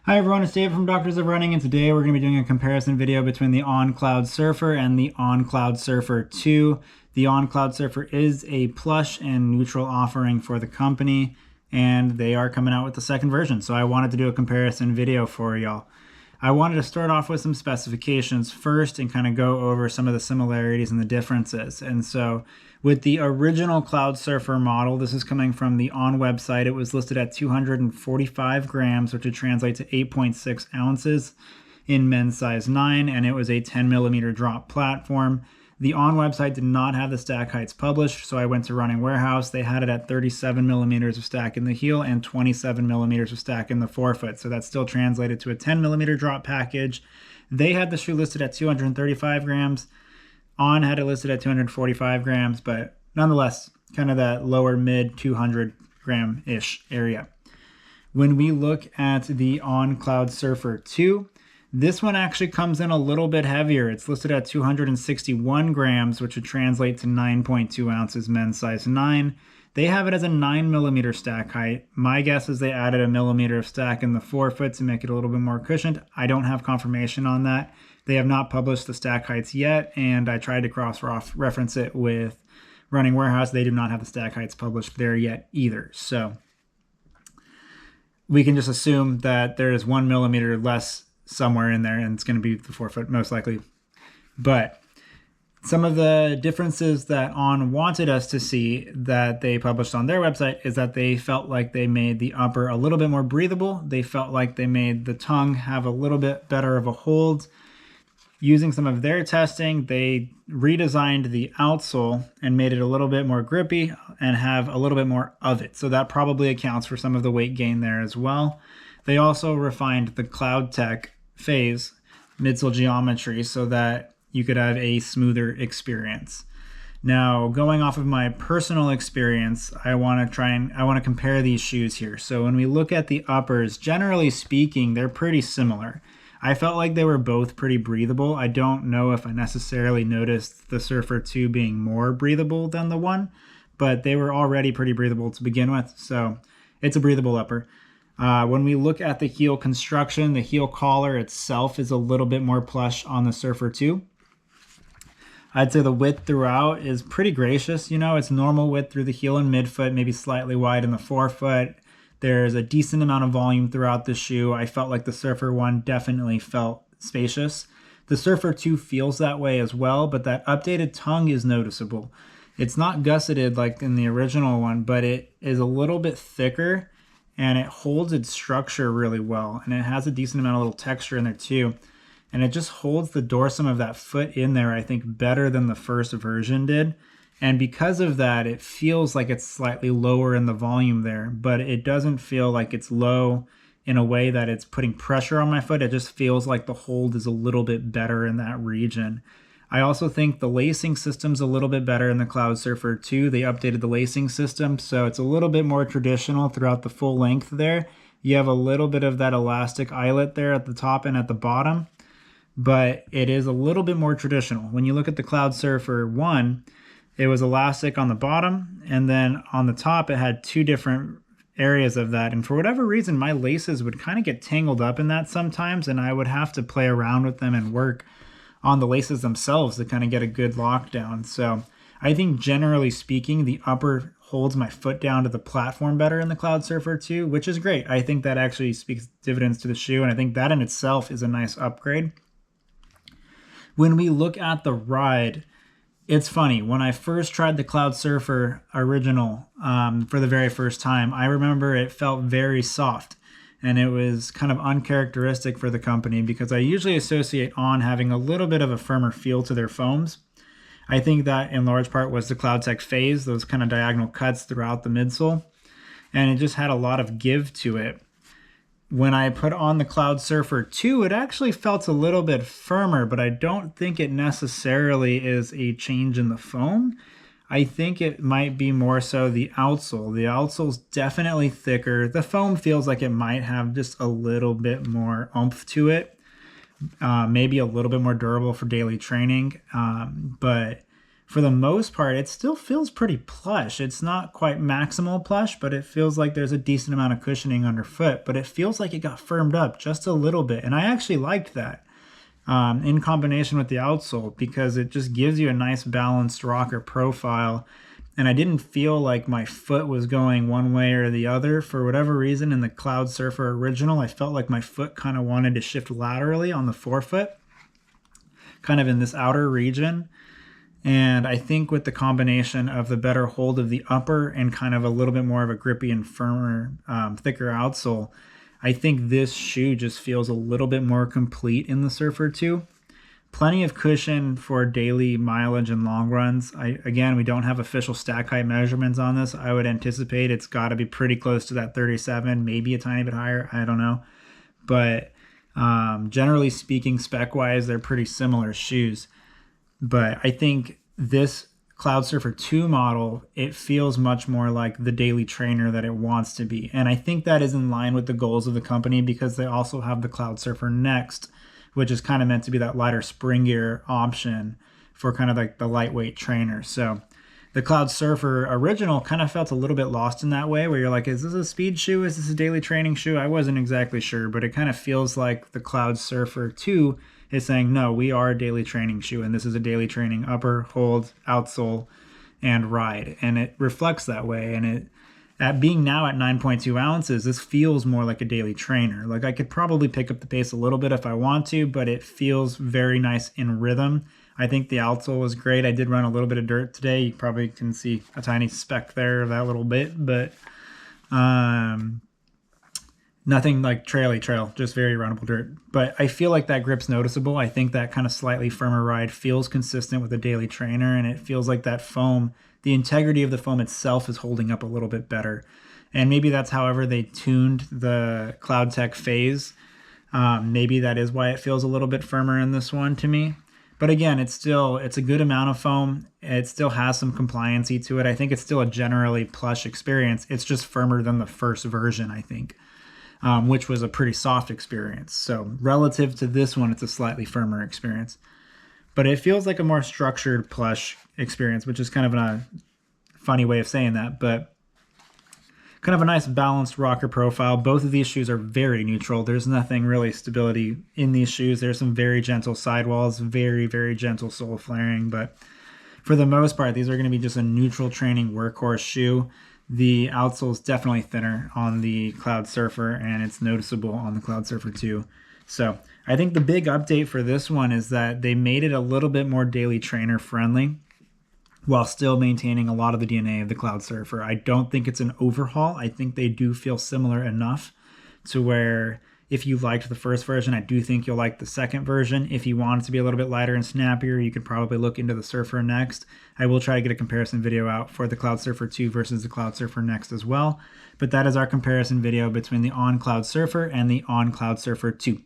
Hi everyone, it's Dave from Doctors of Running, and today we're going to be doing a comparison video between the On Cloudsurfer and the On Cloudsurfer 2. The On Cloudsurfer is a plush and neutral offering for the company, and they are coming out with the second version, so I wanted to do a comparison video for y'all. I wanted to start off with some specifications first and kind of go over some of the similarities and the differences. And so with the original Cloudsurfer model, this is coming from the On website. It was listed at 245 grams, which would translate to 8.6 ounces in men's size 9, and it was a 10 millimeter drop platform. The On website did not have the stack heights published, so I went to Running Warehouse. They had it at 37 millimeters of stack in the heel and 27 millimeters of stack in the forefoot, so that still translated to a 10 millimeter drop package. They had the shoe listed at 235 grams. On had it listed at 245 grams, but nonetheless, kind of that lower mid 200 gram-ish area. When we look at the On Cloudsurfer 2, this one actually comes in a little bit heavier. It's listed at 261 grams, which would translate to 9.2 ounces men's size 9. They have it as a 9 millimeter stack height. My guess is they added a millimeter of stack in the forefoot to make it a little bit more cushioned. I don't have confirmation on that. They have not published the stack heights yet, and I tried to cross-reference it with Running Warehouse. They do not have the stack heights published there yet either. So we can just assume that there is 1 millimeter less somewhere in there, and it's going to be the forefoot most likely. But some of the differences that On wanted us to see that they published on their website is that they felt like they made the upper a little bit more breathable. They felt like they made the tongue have a little bit better of a hold. Using some of their testing, they redesigned the outsole and made it a little bit more grippy and have a little bit more of it. So that probably accounts for some of the weight gain there as well. They also refined the CloudTech phase midsole geometry so that you could have a smoother experience. Now, going off of my personal experience, I want to compare these shoes here. So when we look at the uppers, generally speaking, they're pretty similar. I felt like they were both pretty breathable. I don't know if I necessarily noticed the Surfer 2 being more breathable than the one, but they were already pretty breathable to begin with, so it's a breathable upper. When we look at the heel construction, the heel collar itself is a little bit more plush on the Surfer 2. I'd say the width throughout is pretty gracious. You know, it's normal width through the heel and midfoot, maybe slightly wide in the forefoot. There's a decent amount of volume throughout the shoe. I felt like the Surfer 1 definitely felt spacious. The Surfer 2 feels that way as well, but that updated tongue is noticeable. It's not gusseted like in the original one, but it is a little bit thicker and it holds its structure really well. And it has a decent amount of little texture in there too. And it just holds the dorsum of that foot in there, I think, better than the first version did. And because of that, it feels like it's slightly lower in the volume there, but it doesn't feel like it's low in a way that it's putting pressure on my foot. It just feels like the hold is a little bit better in that region. I also think the lacing system's a little bit better in the Cloudsurfer 2. They updated the lacing system, so it's a little bit more traditional throughout the full length there. You have a little bit of that elastic eyelet there at the top and at the bottom, but it is a little bit more traditional. When you look at the Cloudsurfer 1, it was elastic on the bottom, and then on the top it had two different areas of that. And for whatever reason, my laces would kind of get tangled up in that sometimes, and I would have to play around with them and work on the laces themselves to kind of get a good lockdown. So I think generally speaking, the upper holds my foot down to the platform better in the Cloudsurfer 2, which is great. I think that actually speaks dividends to the shoe, and I think that in itself is a nice upgrade. When we look at the ride, it's funny. When I first tried the Cloudsurfer original for the very first time, I remember it felt very soft. And it was kind of uncharacteristic for the company because I usually associate On having a little bit of a firmer feel to their foams. I think that in large part was the CloudTech phase, those kind of diagonal cuts throughout the midsole. And it just had a lot of give to it. When I put on the Cloudsurfer 2, it actually felt a little bit firmer, but I don't think it necessarily is a change in the foam. I think it might be more so the outsole. The outsole's definitely thicker. The foam feels like it might have just a little bit more oomph to it. Maybe a little bit more durable for daily training. But for the most part, it still feels pretty plush. It's not quite maximal plush, but it feels like there's a decent amount of cushioning underfoot, but it feels like it got firmed up just a little bit. And I actually liked that in combination with the outsole, because it just gives you a nice balanced rocker profile. And I didn't feel like my foot was going one way or the other. For whatever reason, in the Cloudsurfer original, I felt like my foot kind of wanted to shift laterally on the forefoot, kind of in this outer region. And I think with the combination of the better hold of the upper and kind of a little bit more of a grippy and firmer, thicker outsole, I think this shoe just feels a little bit more complete in the Surfer 2. Plenty of cushion for daily mileage and long runs. Again, we don't have official stack height measurements on this. I would anticipate it's got to be pretty close to that 37, maybe a tiny bit higher. I don't know. But generally speaking, spec-wise, they're pretty similar shoes. But I think this Cloudsurfer 2 model, it feels much more like the daily trainer that it wants to be. And I think that is in line with the goals of the company, because they also have the Cloudsurfer Next, which is kind of meant to be that lighter, springier option for kind of like the lightweight trainer. So the Cloudsurfer original kind of felt a little bit lost in that way, where you're like, is this a speed shoe? Is this a daily training shoe? I wasn't exactly sure, but it kind of feels like the Cloudsurfer 2 is saying, no, we are a daily training shoe, and this is a daily training upper, hold, outsole, and ride. And it reflects that way. And it, at being now at 9.2 ounces, this feels more like a daily trainer. Like, I could probably pick up the pace a little bit if I want to, but it feels very nice in rhythm. I think the outsole was great. I did run a little bit of dirt today. You probably can see a tiny speck there of that little bit, but nothing like trail, just very runnable dirt. But I feel like that grip's noticeable. I think that kind of slightly firmer ride feels consistent with a daily trainer, and it feels like that foam, the integrity of the foam itself is holding up a little bit better. And maybe that's however they tuned the CloudTech phase. Maybe that is why it feels a little bit firmer in this one to me. But again, it's a good amount of foam. It still has some compliancy to it. I think it's still a generally plush experience. It's just firmer than the first version, I think. Which was a pretty soft experience. So relative to this one, it's a slightly firmer experience. But it feels like a more structured plush experience, which is kind of a funny way of saying that, but kind of a nice balanced rocker profile. Both of these shoes are very neutral. There's nothing really stability in these shoes. There's some very gentle sidewalls, very, very gentle sole flaring, but for the most part, these are going to be just a neutral training workhorse shoe. The outsole is definitely thinner on the Cloudsurfer, and it's noticeable on the Cloudsurfer 2. So I think the big update for this one is that they made it a little bit more daily trainer friendly while still maintaining a lot of the DNA of the Cloudsurfer. I don't think it's an overhaul. I think they do feel similar enough to where if you liked the first version, I do think you'll like the second version. If you want it to be a little bit lighter and snappier, you could probably look into the Surfer Next. I will try to get a comparison video out for the Cloudsurfer 2 versus the Cloudsurfer Next as well. But that is our comparison video between the On Cloudsurfer and the On Cloudsurfer 2.